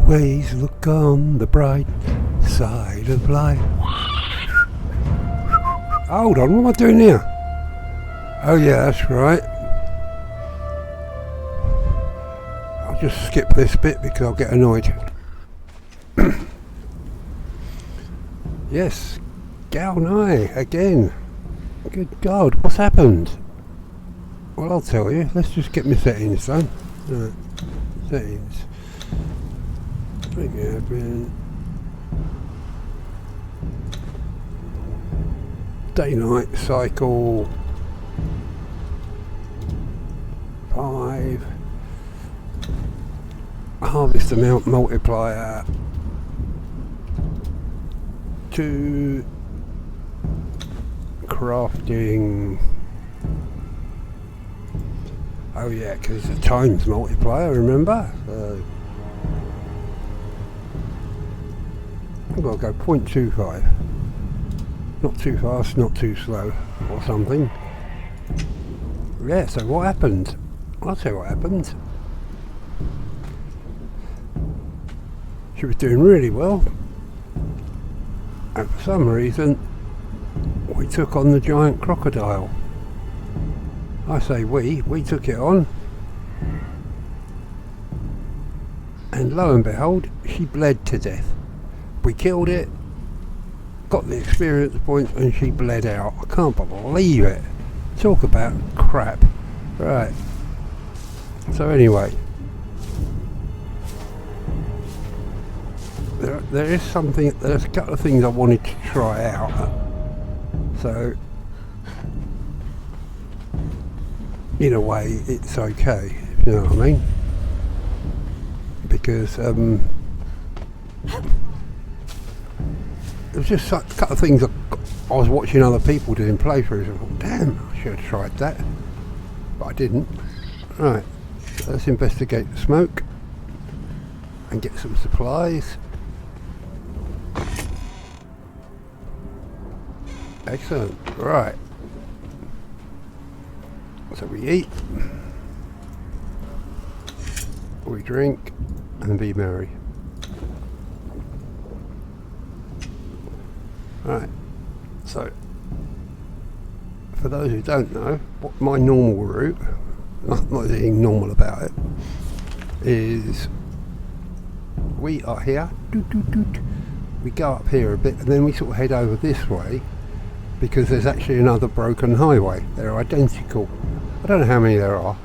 Always look on the bright side of life. Hold on, what am I doing here? Oh yeah, that's right. I'll just skip this bit because I'll get annoyed. Yes, Gao-Nai again. Good God, what's happened? Well, I'll tell you. Let's just get my settings done. Right. Settings. Day-night cycle. 5. Harvest amount multiplier. 2. Crafting. Oh yeah, because it's a times multiplier, remember? So I've got to go 0.25. Not too fast, not too slow, or something. Yeah, so what happened? I'll tell you what happened. She was doing really well, and for some reason we took on the Giant Crocodile. I say we took it on, and lo and behold, she bled to death. We killed it, got the experience points, and she bled out. I can't believe it. Talk about crap. Right. So anyway, there's a couple of things I wanted to try out. So in a way it's okay, you know what I mean? Because there's just a couple of things I was watching other people doing playthroughs and I thought, damn, I should have tried that, but I didn't. Right, so let's investigate the smoke and get some supplies. Excellent. Right, so we eat, we drink, and be merry. Right, so for those who don't know, what my normal route, not anything normal about it, is we are here, we go up here a bit, and then we sort of head over this way because there's actually another broken highway. They're identical. I don't know how many there are.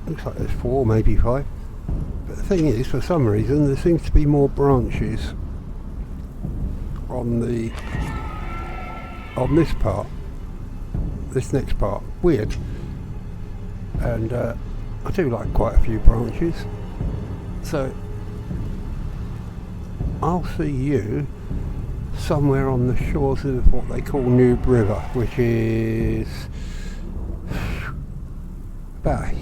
Looks like there's 4, maybe 5. But the thing is, for some reason, there seems to be more branches on this part, this next part. Weird. And I do like quite a few branches. So I'll see you somewhere on the shores of what they call Noob River, which is about,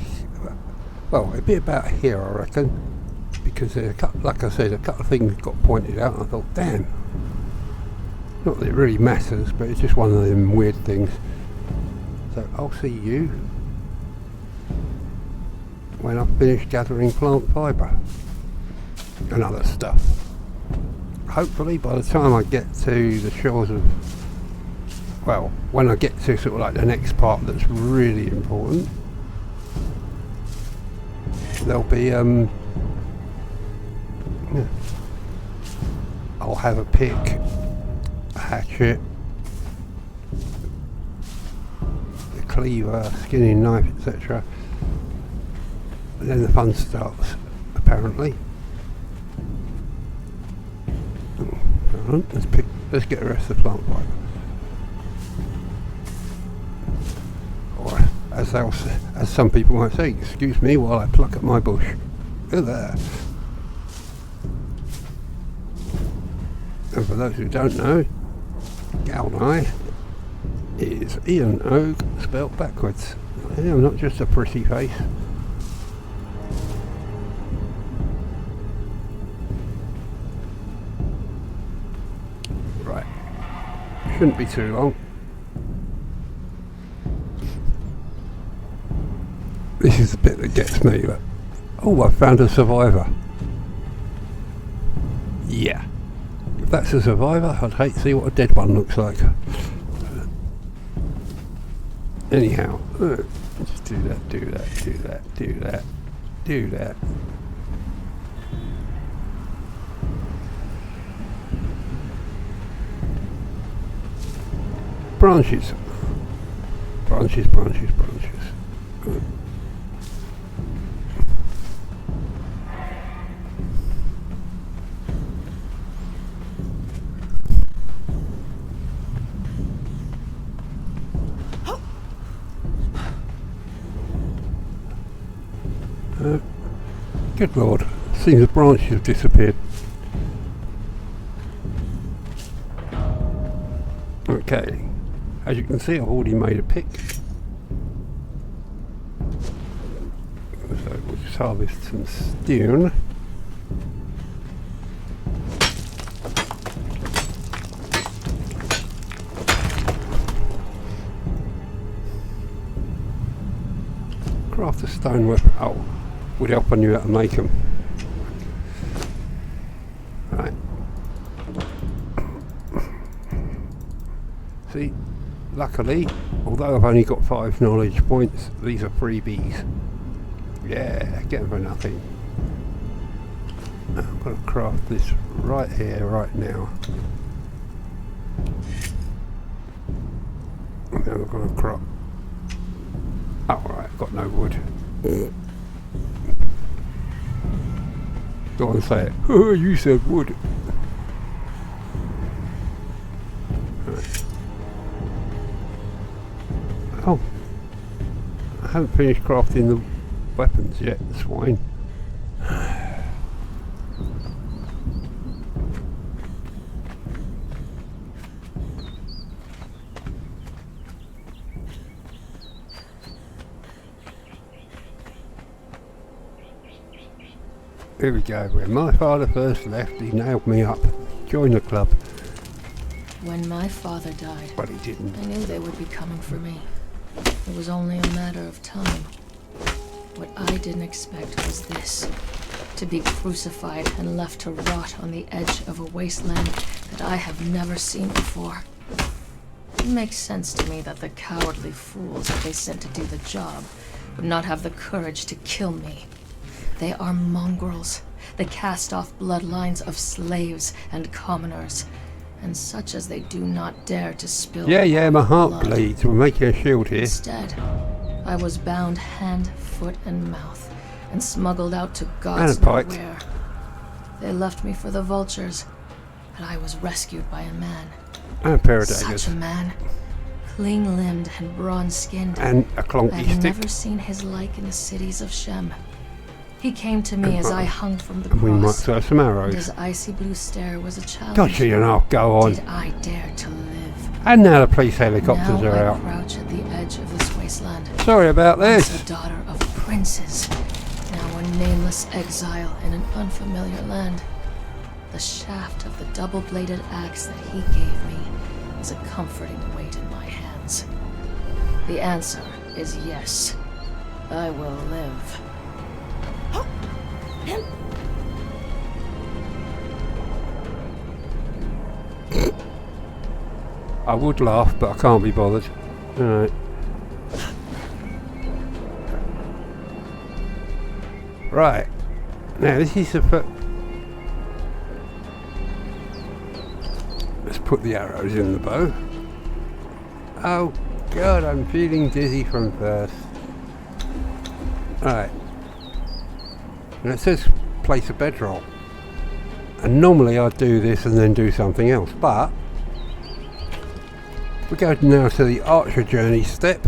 well, it'd be about here, I reckon, because there's a couple, like I said, a couple of things got pointed out and I thought, damn, not that it really matters, but it's just one of them weird things. So I'll see you when I've finished gathering plant fibre and other stuff. Hopefully by the time I get to the shores of, well, when I get to sort of like the next part that's really important, there'll be yeah, I'll have a pick, a hatchet, a cleaver, skinning knife, etc. And then the fun starts, apparently. Let's get the rest of the plant fibre. Or as some people might say, excuse me while I pluck at my bush. Look at that. And for those who don't know, Gao-Nai is Ian Oak spelt backwards. I am not just a pretty face. Right, shouldn't be too long. This is the bit that gets me, but Oh, I found a survivor. Yeah. If that's a survivor, I'd hate to see what a dead one looks like. Anyhow, just do that, do that, do that, do that, do that. Branches. Branches, branches, branches. Good lord, seems the branches have disappeared. Okay, as you can see, I've already made a pick. So we'll just harvest some stone. Craft a stone weapon. Oh, would help I knew how to make them. Right. See, luckily, although I've only got 5 knowledge points, these are freebies. Yeah, get them for nothing. I'm going to craft this right here, right now. And then I'm going to craft. Oh, right, I've got no wood. Go on and say it. Oh, you said wood. Right. Oh, I haven't finished crafting the weapons yet, swine. Here we go. When my father first left, he nailed me up. Join the club. When my father died, But he didn't. I knew they would be coming for me. It was only a matter of time. What I didn't expect was this. To be crucified and left to rot on the edge of a wasteland that I have never seen before. It makes sense to me that the cowardly fools that they sent to do the job would not have the courage to kill me. They are mongrels, the cast-off bloodlines of slaves and commoners, and such as they do not dare to spill. Yeah, my heart blood. bleeds. We'll make you a shield here. Instead, I was bound hand, foot, and mouth, and smuggled out to God's And a pike. nowhere. They left me for the vultures, but I was rescued by a man. And a pair of Such daggers. a man, clean-limbed and bronze-skinned. And a clonky I've stick. never seen his like in the cities of Shem. He came to me as I hung from the And we might cross, throw some and arrows. his icy blue stare was a challenge. Dodgy enough, go on. Did I dare to live? And now the police helicopters Now are I out. crouch at the edge of this wasteland. Sorry about Once this. a daughter of princes, now a nameless exile in an unfamiliar land. The shaft of the double-bladed axe that he gave me is a comforting weight in my hands. The answer is yes. I will live. I would laugh, but I can't be bothered. Alright. Right. Now this is the let's put the arrows in the bow. Oh god, I'm feeling dizzy from first. Alright. And it says place a bedroll. And normally I'd do this and then do something else, but we go now to the archer journey step.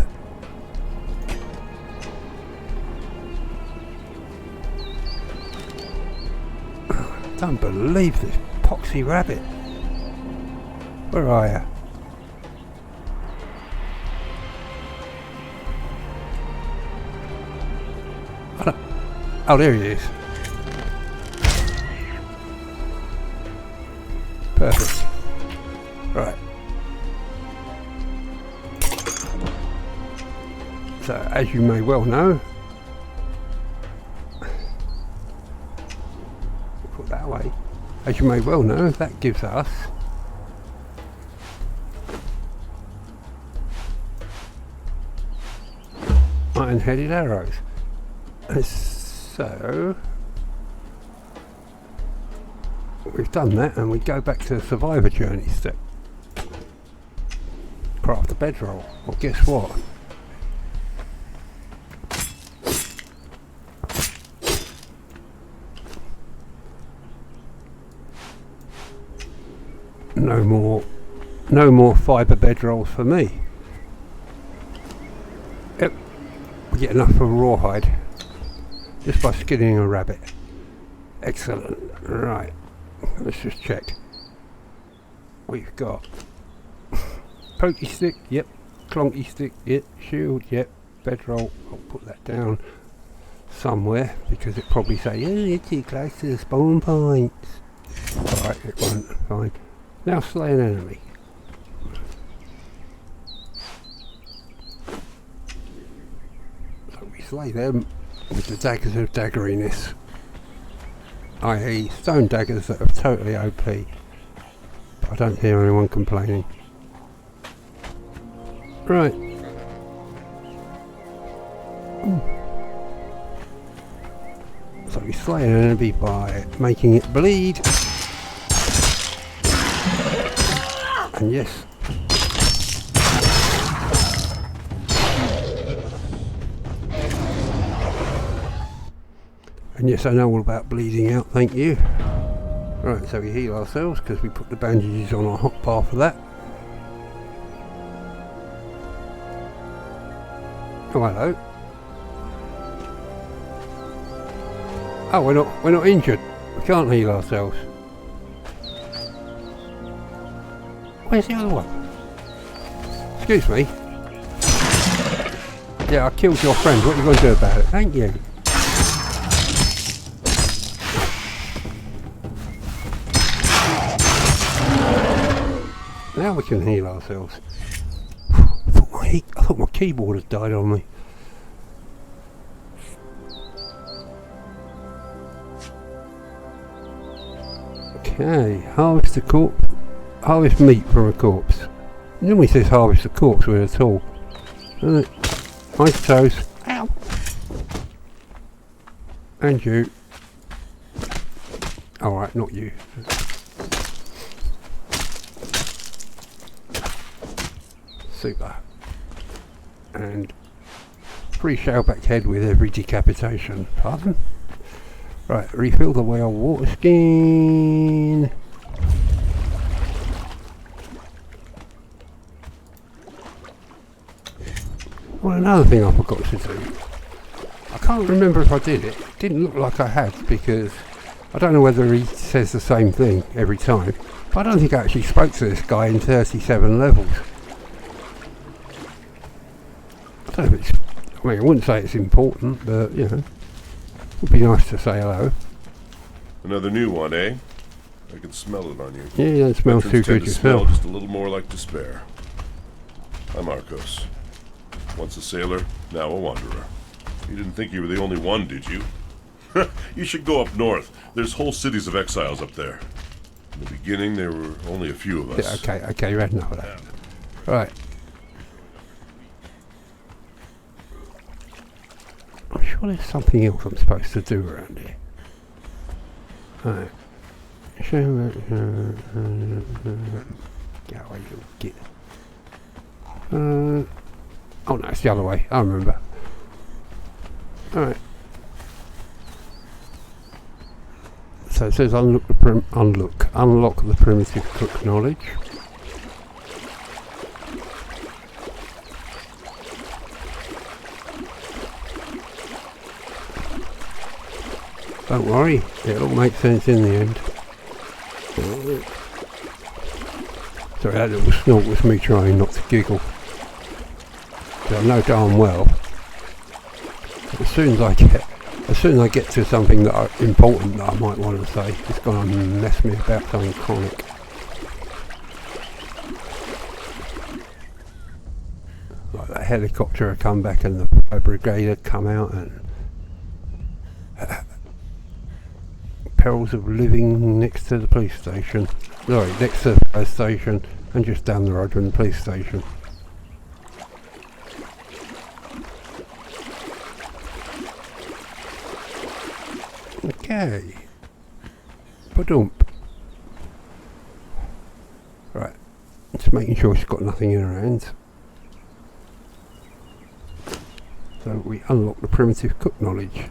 Don't believe this poxy rabbit. Where are you? Oh, there he is. Perfect. Right. So, as you may well know, put that away. As you may well know, that gives us iron-headed arrows. So we've done that, and we go back to the survivor journey step. Craft a bedroll. Well, guess what? No more fibre bedrolls for me. Yep, we get enough for a rawhide just by skinning a rabbit. Excellent. Right, let's just check. We've got pokey stick, yep. Clonky stick, yep. Shield, yep. Bedroll, I'll put that down somewhere because it probably say, oh, you're too close to the spawn points. Alright, it won't. Fine. Now slay an enemy. So we slay them with the daggers of daggeriness, i.e. stone daggers that are totally OP. But I don't hear anyone complaining. Right. So we slay an enemy by making it bleed. And yes. And yes, I know all about bleeding out, thank you. Right, so we heal ourselves because we put the bandages on our hot bar for that. Oh, hello. Oh, we're not injured. We can't heal ourselves. Where's the other one? Excuse me. Yeah, I killed your friend. What are you going to do about it? Thank you. Now we can heal ourselves. I thought my keyboard had died on me. Okay, harvest a corpse. Harvest meat from a corpse. It normally says harvest a corpse with a tool. Right. Nice toes. Ow! And you. Alright, not you. Super. And free shellback head with every decapitation. Pardon? Right, refill the whale water skin. Well, another thing I forgot to do. I can't remember if I did it. It didn't look like I had because I don't know whether he says the same thing every time. But I don't think I actually spoke to this guy in 37 levels. I don't know if it's, I mean, I wouldn't say it's important, but you know, it would be nice to say hello. Another new one, eh? I can smell it on you. Yeah, you don't smell too good yourself. Just a little more like despair. I'm Arcos. Once a sailor, now a wanderer. You didn't think you were the only one, did you? You should go up north. There's whole cities of exiles up there. In the beginning, there were only a few of us. Yeah, okay, you had enough of that. Right. I'm sure there's something else I'm supposed to do around here. Right. Go away, you git. Oh no, it's the other way. I remember. Alright. So it says unlock the primitive cook knowledge. Don't worry, it'll make sense in the end. Sorry, that little snort was me trying not to giggle. But I know darn well, as soon as I get to something that important that I might want to say, it's going to mess me about something chronic. Like that helicopter had come back and the fire brigade had come out and perils of living next to the police station. Sorry, next to the fire station and just down the road from the police station. Okay. Ba-dump. Right. Just making sure she's got nothing in her hands. So we unlock the primitive cook knowledge.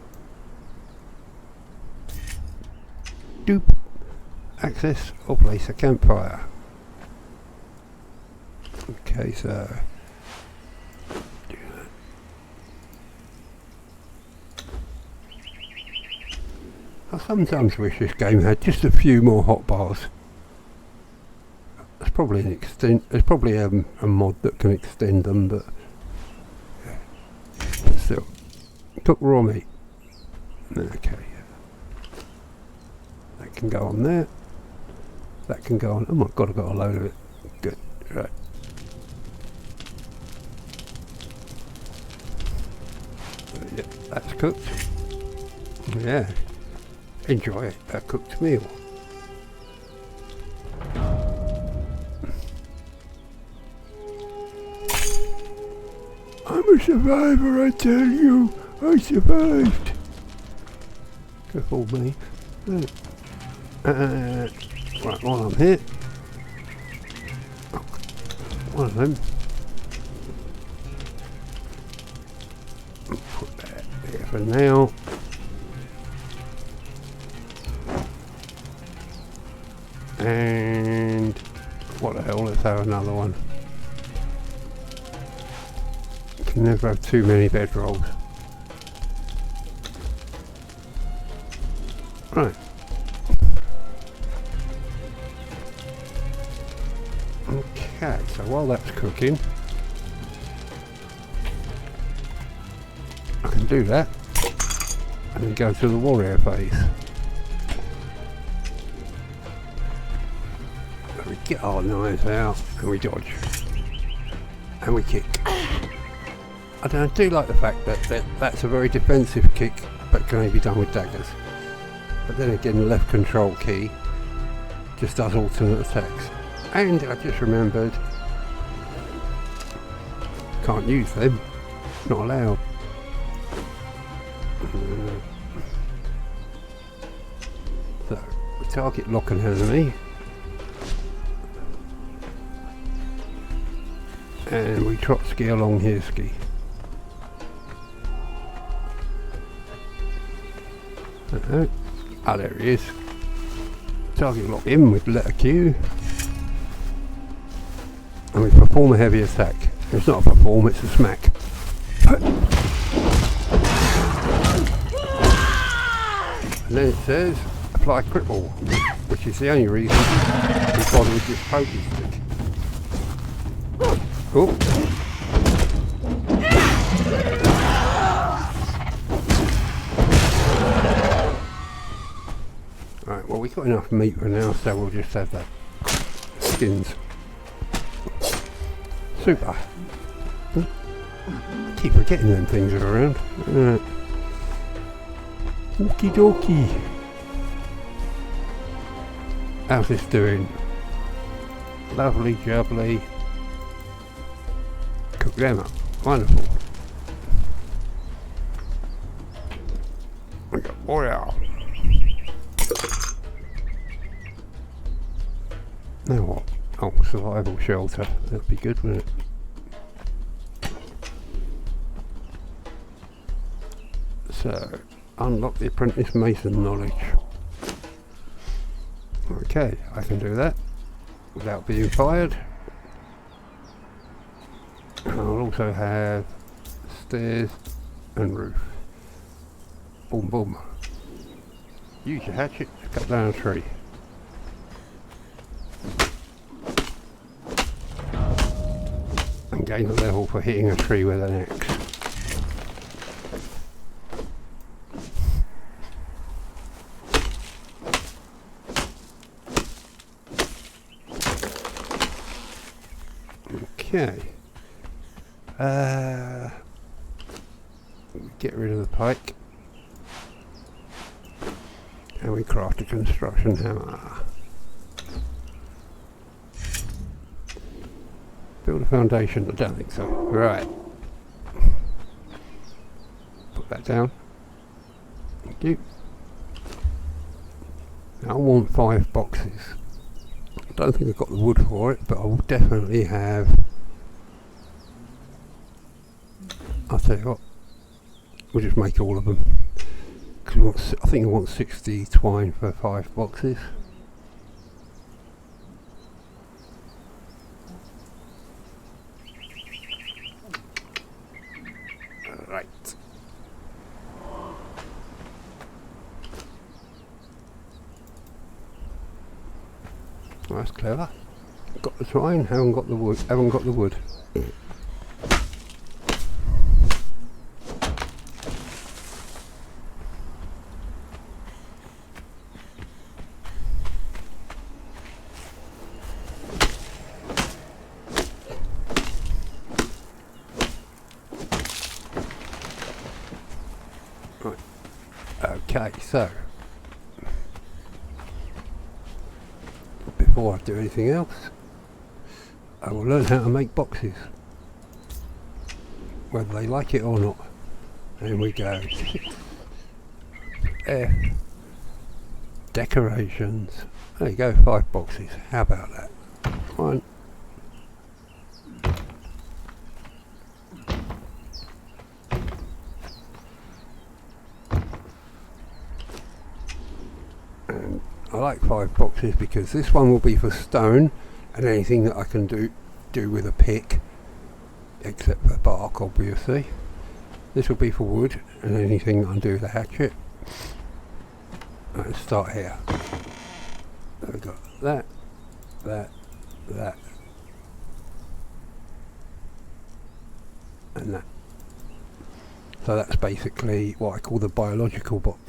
Doop. Access or place a campfire. Okay, so do that. I sometimes wish this game had just a few more hotbars. There's probably an extend. There's probably a mod that can extend them, but yeah. Still, cook raw meat. Okay, that can go on there. That can go on. Oh my god, I've got a load of it. Good, right. Yeah, that's cooked. Yeah, enjoy it. A cooked meal. I'm a survivor, I tell you. I survived. Good old me. Right. Right, while I'm here, one of them. Put that there for now. And what the hell, let's have another one. Can never have too many bedrolls. Right. Okay, so while that's cooking, I can do that and then go to the warrior phase. So we get our knives out and we dodge and we kick. I do like the fact that that's a very defensive kick, but can only be done with daggers. But then again, the left control key just does alternate attacks. And I just remembered, can't use them, not allowed. So, we target lock an enemy. And we trot ski along here ski. Ah, there he is. Target lock in with letter Q. And we perform a heavy attack. It's not a perform, it's a smack. And then it says, apply cripple, which is the only reason we bother with this pokey stick. Oh. Right, well we've got enough meat for now, so we'll just have that. Skins. Super. Keep forgetting them things are around. Right. Okie dokie. How's this doing? Lovely jubbly. Cook them up. Wonderful. We got oil. Now what? Oh, survival shelter. That'd be good, wouldn't it? So, unlock the apprentice mason knowledge. Okay, I can do that without being fired. I'll also have stairs and roof. Boom, boom. Use your hatchet to cut down a tree. And gain a level for hitting a tree with an axe. Okay. Get rid of the pike. And we craft a construction hammer. Build a foundation, I don't think so. Right. Put that down. Thank you. Now I want 5 boxes. I don't think I've got the wood for it, but I will definitely have. I'll tell you what, we'll just make all of them. Cause I think I want 60 twine for 5 boxes. Right. Well, that's clever. Got the twine, haven't got the wood. Haven't got the wood. Right. Okay, so before I do anything else, I will learn how to make boxes, whether they like it or not. There we go. F. Decorations. There you go, 5 boxes. How about that? 1. And I like 5 boxes because this one will be for stone and anything that I can do with a pick, except for bark obviously. This will be for wood and anything that I can do with a hatchet. Let's start here. We've got that, and that. So that's basically what I call the biological box.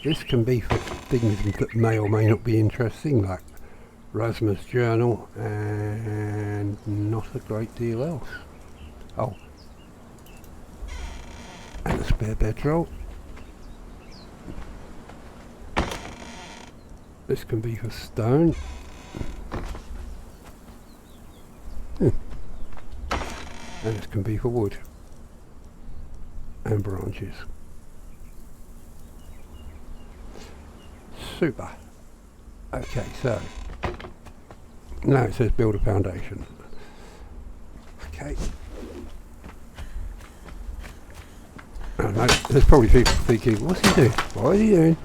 This can be for things that may or may not be interesting, like Rasmus' journal and not a great deal else. Oh, and a spare bedroll. This can be for stone. And this can be for wood and branches. Super. Okay, so now it says build a foundation. Okay. I don't know, there's probably people thinking, what's he doing? What is he doing?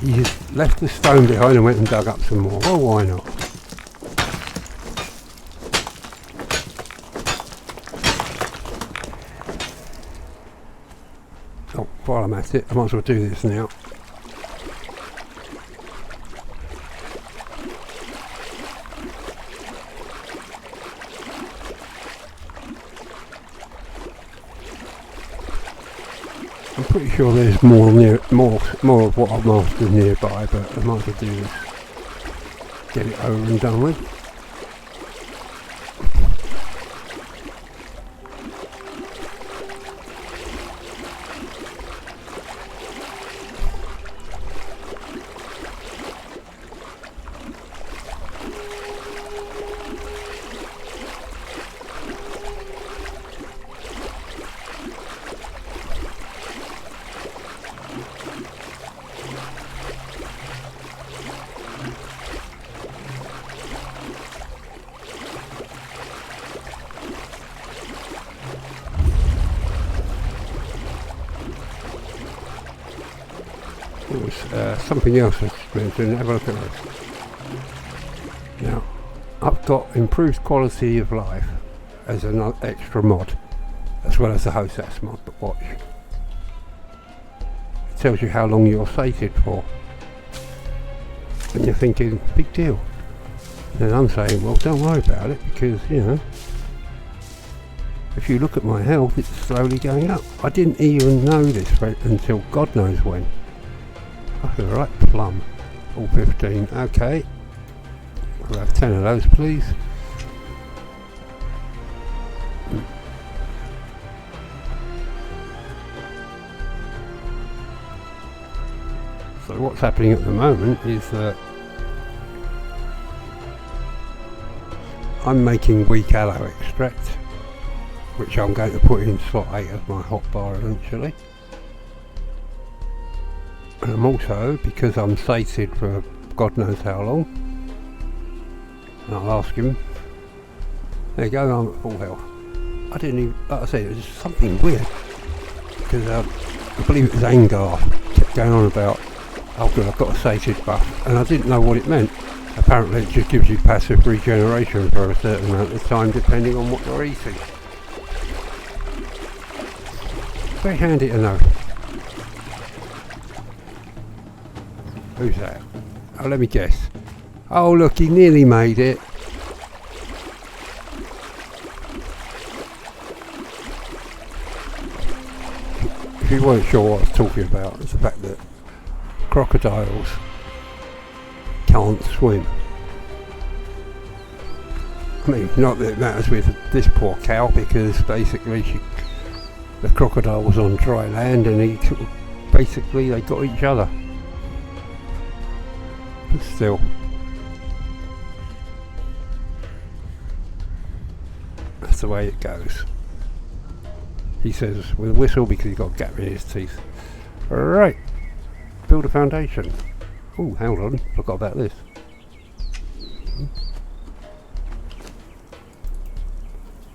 He just left the stone behind and went and dug up some more. Well, why not? Oh, while I'm at it, I might as well do this now. I'm pretty sure there's more of what I'm after nearby, but I might as well do this. Get it over and done with. Something else I just mentioned, have a look at this. Now, I've got improved quality of life as an extra mod, as well as the hostess mod, but watch. It tells you how long you're sated for. And you're thinking, big deal. And I'm saying, well, don't worry about it, because, you know, if you look at my health, it's slowly going up. I didn't even know this until God knows when. Right, plum. All 15. Okay. We'll have 10 of those, please. So what's happening at the moment is that I'm making weak aloe extract, which I'm going to put in slot 8 of my hotbar eventually. And I'm also, because I'm sated for God knows how long, and I'll ask him. There you go, I'm at full health. I didn't even, like I said, it was something weird, because I believe it was Angar kept going on about, oh good, I've got a sated buff, and I didn't know what it meant. Apparently it just gives you passive regeneration for a certain amount of time depending on what you're eating. Very handy to know. Who's that? Oh, let me guess. Oh look, he nearly made it. If you weren't sure what I was talking about, it's the fact that crocodiles can't swim. I mean, not that it matters with this poor cow, because basically the crocodile was on dry land and basically they got each other. But still, that's the way it goes. He says with a whistle because he's got a gap in his teeth. Alright, build a foundation. Oh, hold on, forgot about this.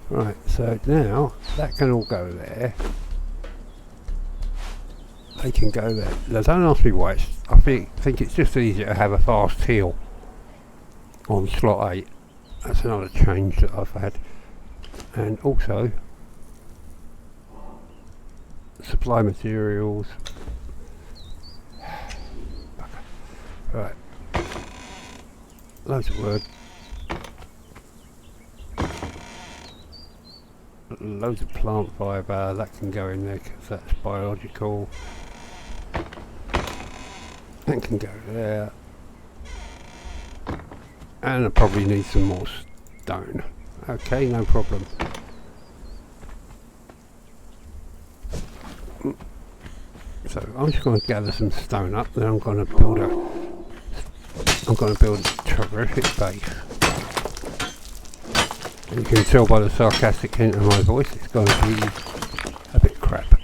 Right, so now that can all go there. They can go there. Now don't ask me why. I think it's just easier to have a fast heal on slot 8. That's another change that I've had. And also supply materials. Right. Loads of word. Loads of plant fibre, that can go in there because that's biological. That can go there. And I probably need some more stone. Okay, no problem. So I'm just going to gather some stone up, then I'm going to build a terrific base. And you can tell by the sarcastic hint of my voice, it's going to be a bit crap.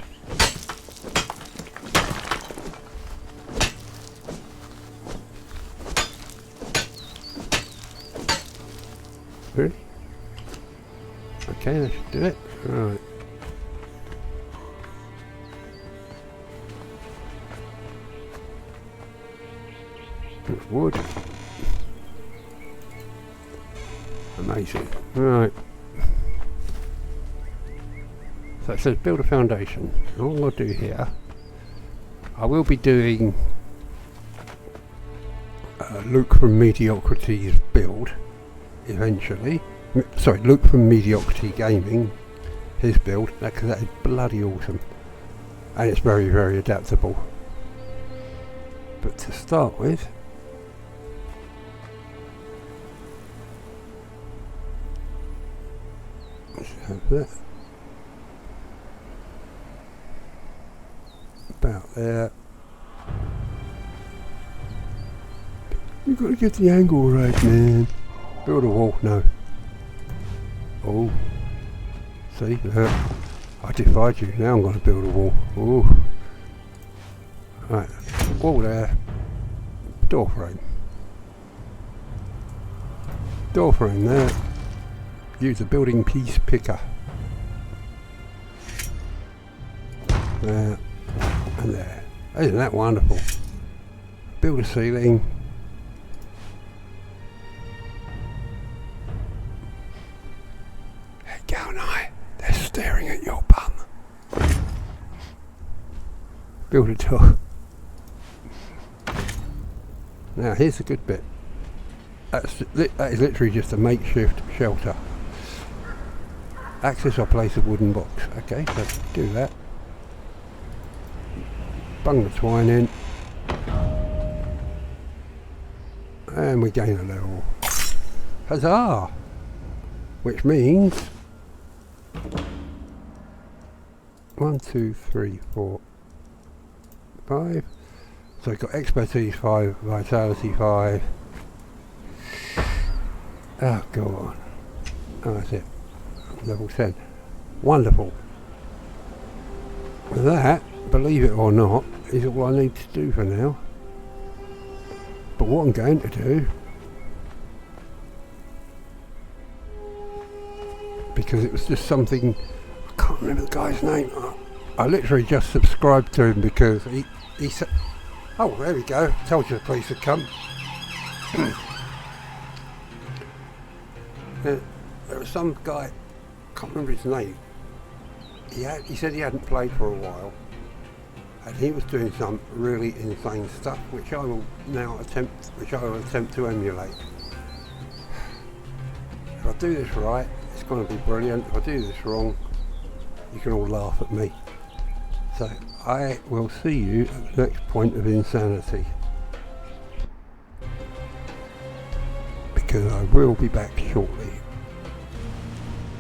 Really? Okay, that should do it. Right. Wood. Amazing. Right. So it says build a foundation. And what I'll do here, I will be doing Luke from Mediocrity's build eventually. Sorry, Luke from Mediocrity Gaming, his build, because that is bloody awesome. And it's very, very adaptable. But to start with, have that about there. You've got to get the angle right, man. Build a wall, no. Oh, see, look, I defied you. Now I'm going to build a wall. Oh, right, wall there. Door frame. Door frame there. Use a building piece picker. There and there. Isn't that wonderful? Build a ceiling. Hey, Gao-Nai, they're staring at your bum. Build a door. Now here's the good bit. That is literally just a makeshift shelter. Access or place a wooden box. Okay, let's do that. Bung the twine in. And we gain a level. Huzzah! Which means 1, 2, 3, 4, 5. So we've got expertise 5, vitality 5. Oh, go on. Oh, that's it. Level 10. Wonderful. That, believe it or not, is all I need to do for now. But what I'm going to do, because it was just something, I can't remember the guy's name. I literally just subscribed to him because he said, oh, there we go. Told you the police had come. There was some guy, can't remember his name. He said he hadn't played for a while, and he was doing some really insane stuff, which I will attempt to emulate. If I do this right, it's going to be brilliant. If I do this wrong, you can all laugh at me. So I will see you at the next point of insanity, because I will be back shortly.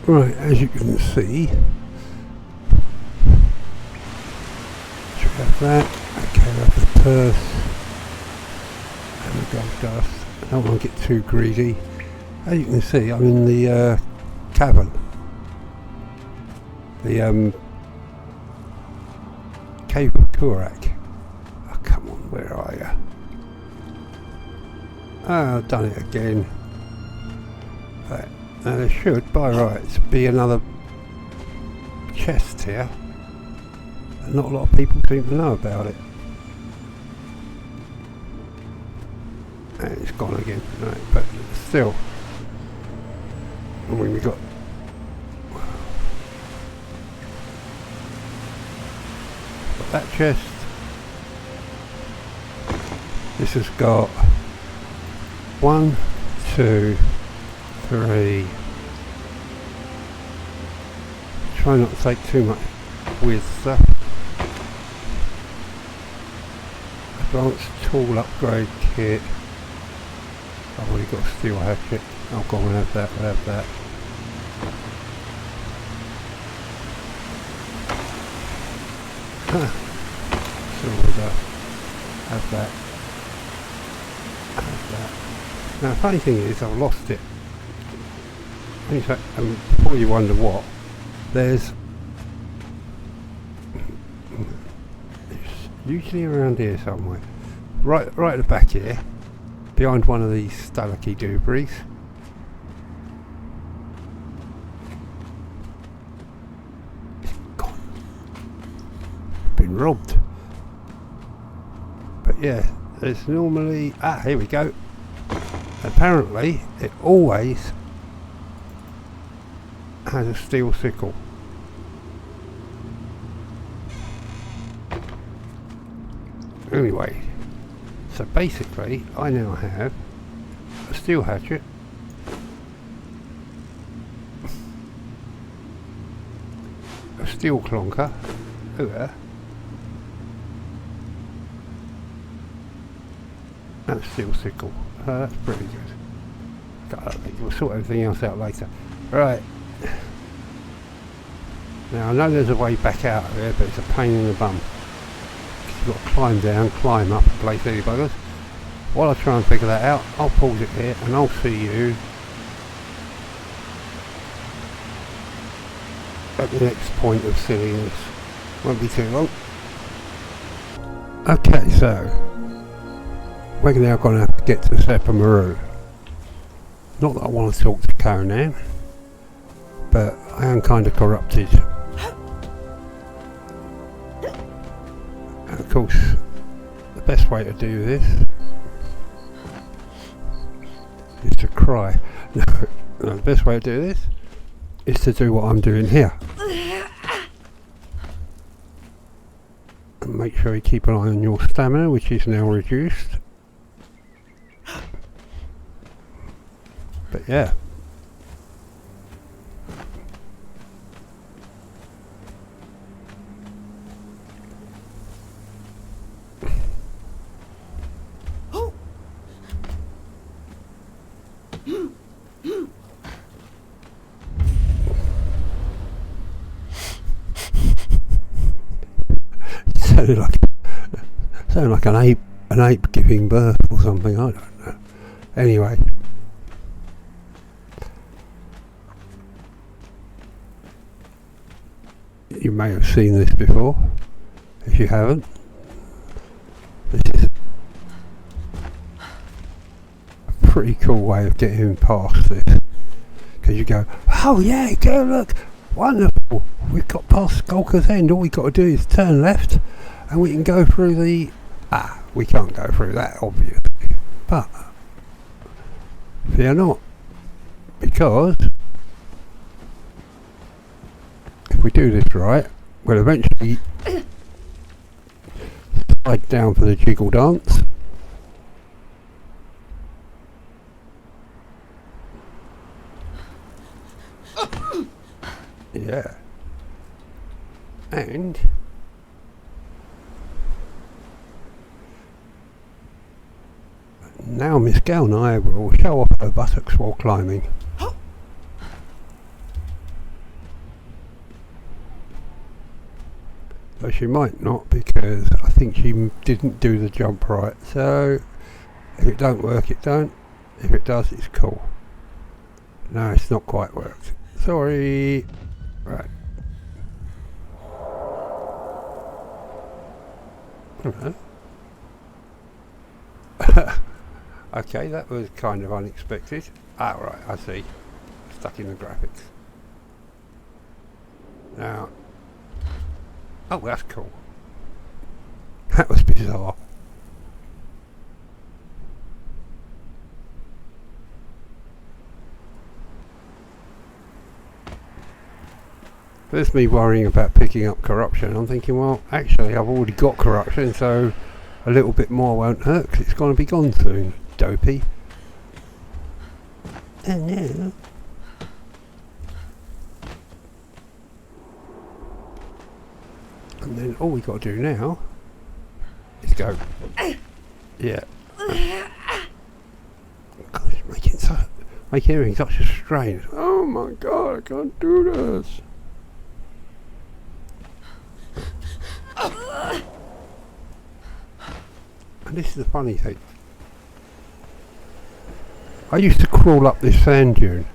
Right, as you can see, should we have that? Okay, we have the purse and the gold dust. I don't want to get too greedy. As you can see, I'm in the cavern. The Cave of Croc. Oh, come on, where are you? Oh, I've done it again. Right. Now there should, by rights, be another chest here. And not a lot of people seem to know about it. And it's gone again. Right, but still. I mean, we got that chest. This has got 1, 2, 3. Try not to take too much with stuff. Advanced tool upgrade kit. I've already got a steel hatchet. I'll go and have that, we'll have that. Silver dust. Have that. Have that. Now the funny thing is I've lost it. In fact, before you wonder what, there's it's usually around here somewhere. Right at the back here, behind one of these stalachy doobies. It's gone. Been robbed. But yeah, there's normally here we go. Apparently it always has a steel sickle. Anyway, so basically I now have a steel hatchet, a steel clonker, and a steel sickle. That's pretty good. We'll sort everything else out later. Right. Now I know there's a way back out of here, but it's a pain in the bum. You've got to climb down, climb up and play silly buggers. While I try and figure that out, I'll pause it here and I'll see you at the next point of silliness. Won't be too long. Okay, so we're now going to have to get to Sepamaru. Not that I want to talk to Gao-Nai, but I am kind of corrupted. And of course, the best way to do this is to cry. No, the best way to do this is to do what I'm doing here. And make sure you keep an eye on your stamina, which is now reduced. But yeah. Sounded like an ape. an ape giving birth or something, I don't know. Anyway. You may have seen this before. If you haven't, this is a pretty cool way of getting past this. Because you go, oh yeah, go look, wonderful, we've got past Skulker's End, all we've got to do is turn left and we can go through the... we can't go through that, obviously. But, fear not. Because, if we do this right, we'll eventually slide down for the jiggle dance. Yeah. And now Miss Gao-Nai will show off her buttocks while climbing. But she might not, because I think she didn't do the jump right. So if it don't work, it don't. If it does, it's cool. No, it's not quite worked. Sorry. Right. Hello. Okay, that was kind of unexpected. Right, I see. Stuck in the graphics. Now. Oh, that's cool. That was bizarre. There's me worrying about picking up corruption. I'm thinking, well, actually, I've already got corruption, so a little bit more won't hurt, 'cause it's going to be gone soon, dopey. And now... And then all we got to do now is go. Yeah. Gosh, making such a strain. Oh my god, I can't do this. And this is the funny thing. I used to crawl up this sand dune,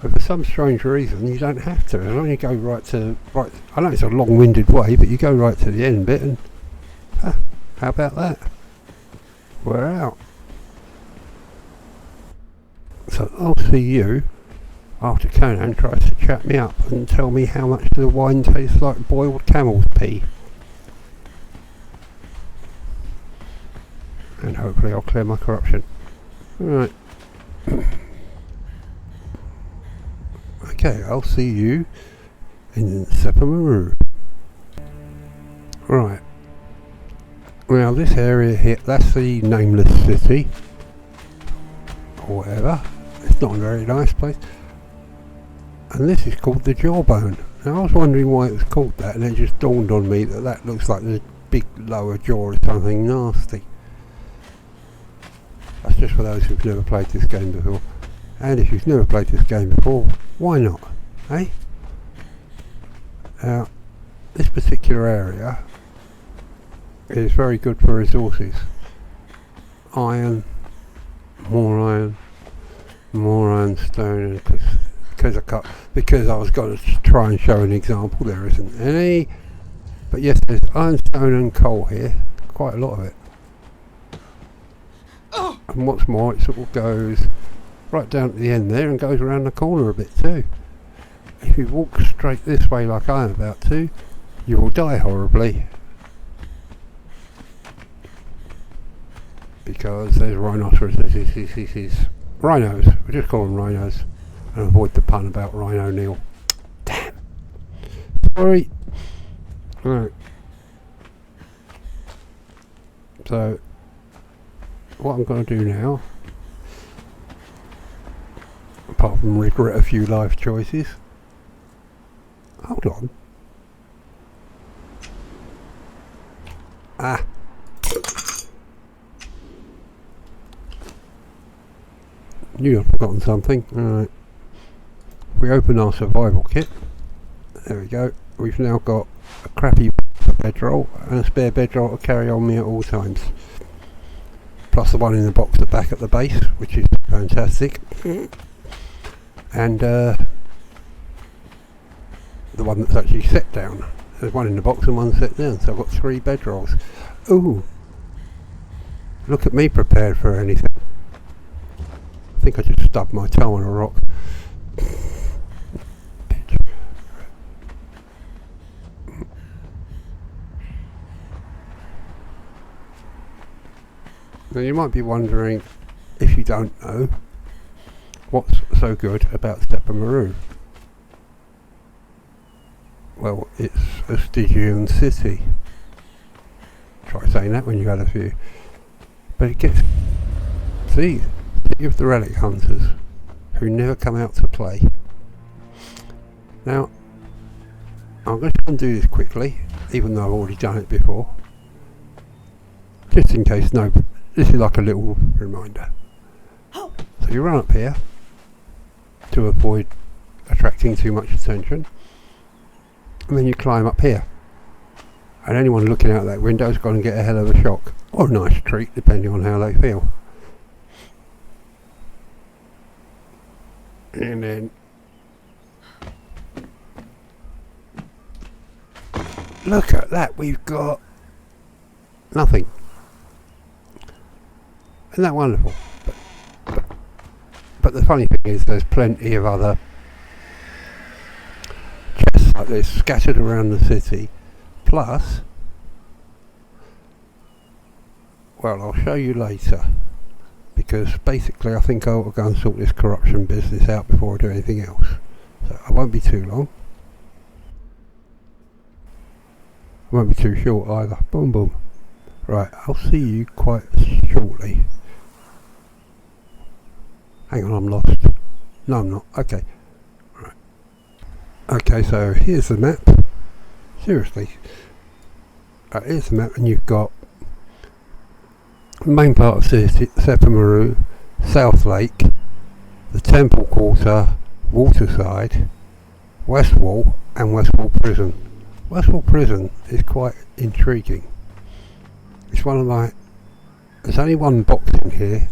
but for some strange reason you don't have to. And only go right to right. I know it's a long-winded way, but you go right to the end bit, and how about that? We're out. So I'll see you after Conan tries to chat me up and tell me how much the wine tastes like boiled camel's pee. And hopefully I'll clear my corruption. Alright. Okay, I'll see you in Sepamaru. Right. Now this area here, that's the nameless city. Or whatever. It's not a very nice place. And this is called the Jawbone. Now I was wondering why it was called that, and it just dawned on me that that looks like the big lower jaw or something nasty. That's just for those who've never played this game before. And if you've never played this game before, why not? Eh? Now, this particular area is very good for resources. Iron, more iron stone, and because I was going to try and show an example, there isn't any. But yes, there's iron, stone and coal here, quite a lot of it. And what's more, it sort of goes right down to the end there and goes around the corner a bit too. If you walk straight this way like I am about to, you will die horribly. Because there's rhinoceroses. Rhinos, we just call them rhinos. And avoid the pun about Rhino Neil. Damn. Sorry. Right. So, what I'm going to do now, apart from regret a few life choices, hold on. Knew I'd forgotten something. Alright. We open our survival kit. There we go. We've now got a crappy bedroll and a spare bedroll to carry on me at all times. plus the one in the box at back at the base, which is fantastic, and the one that's actually set down. There's one in the box and one set down, so I've got 3 bedrolls. Ooh, look at me prepared for anything. I think I just stubbed my toe on a rock. Now you might be wondering, if you don't know, what's so good about Steppenmaru? Well, it's a Stygian city. Try saying that when you had a few. But it gets... See, city of the relic hunters, who never come out to play. Now, I'm going to try and do this quickly, even though I've already done it before. Just in case, no, this is like a little reminder. So you run up here to avoid attracting too much attention, and then you climb up here, and anyone looking out that window is going to get a hell of a shock, or a nice treat depending on how they feel. And then look at that, we've got nothing. Isn't that wonderful? But the funny thing is there's plenty of other chests like this scattered around the city, plus, well, I'll show you later, because basically I think I'll go and sort this corruption business out before I do anything else. So I won't be too long. I won't be too short either. Boom boom. Right, I'll see you quite shortly. Hang on, I'm lost. No, I'm not. Okay. Right. Okay, so here's the map. Seriously. Here's the map, and you've got the main part of Steppenmaru, South Lake, the Temple Quarter, Waterside, West Wall, and West Wall Prison. West Wall Prison is quite intriguing. It's one of my... There's only one box in here,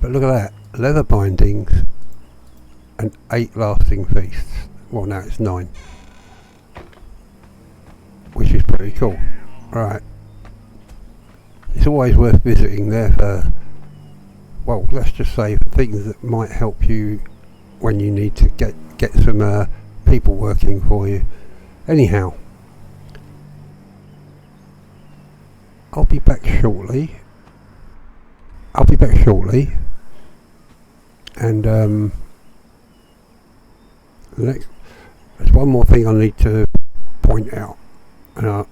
but look at that, leather bindings and 8 lasting feasts. Well, now it's 9, which is pretty cool. Right, it's always worth visiting there for, well, let's just say things that might help you when you need to get some people working for you. Anyhow, I'll be back shortly. And there's one more thing I need to point out.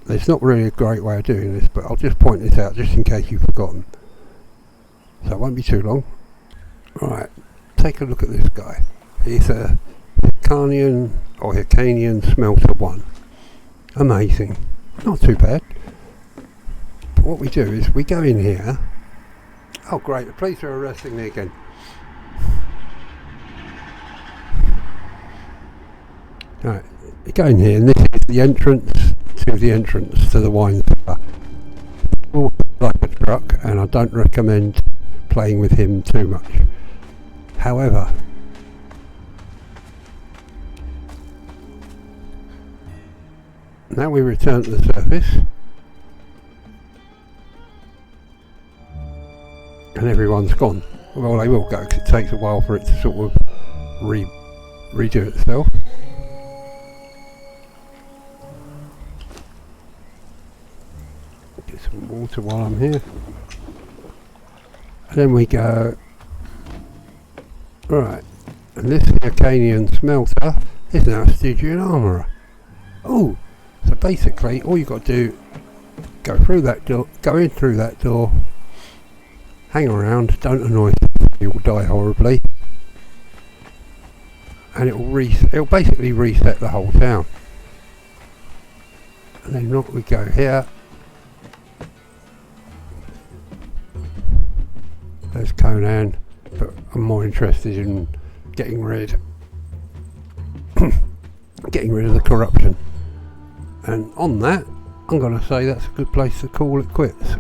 It's not really a great way of doing this, but I'll just point this out just in case you've forgotten. So it won't be too long. Right, take a look at this guy. He's a Hyrcanian Smelter 1. Amazing. Not too bad. But what we do is we go in here. Oh great, the police are arresting me again. Right, you go in here, and this is the entrance to the wine cellar. Oh, like a truck, and I don't recommend playing with him too much. However, now we return to the surface, and everyone's gone. Well, they will go, because it takes a while for it to sort of redo itself. Get some water while I'm here. And then we go, right, and this Hyrcanian smelter is now a Stygian armourer. Oh, so basically all you've got to do, go in through that door, hang around, don't annoy people, you'll die horribly, and it'll basically reset the whole town. And then look, we go here. There's Conan, but I'm more interested in getting rid of the corruption. And on that, I'm going to say that's a good place to call it quits.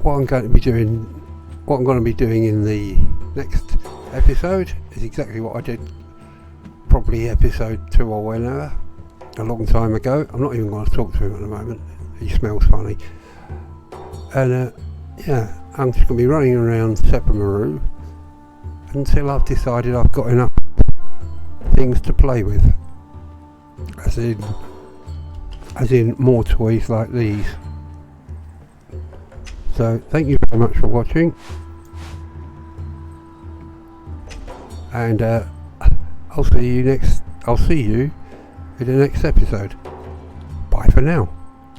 what I'm going to be doing in the next episode is exactly what I did probably episode 2 or whenever, a long time ago. I'm not even going to talk to him at the moment. He smells funny. And yeah, I'm just going to be running around Sepamaru until I've decided I've got enough things to play with. As in more toys like these. So thank you very much for watching, and I'll see you in the next episode. Bye for now.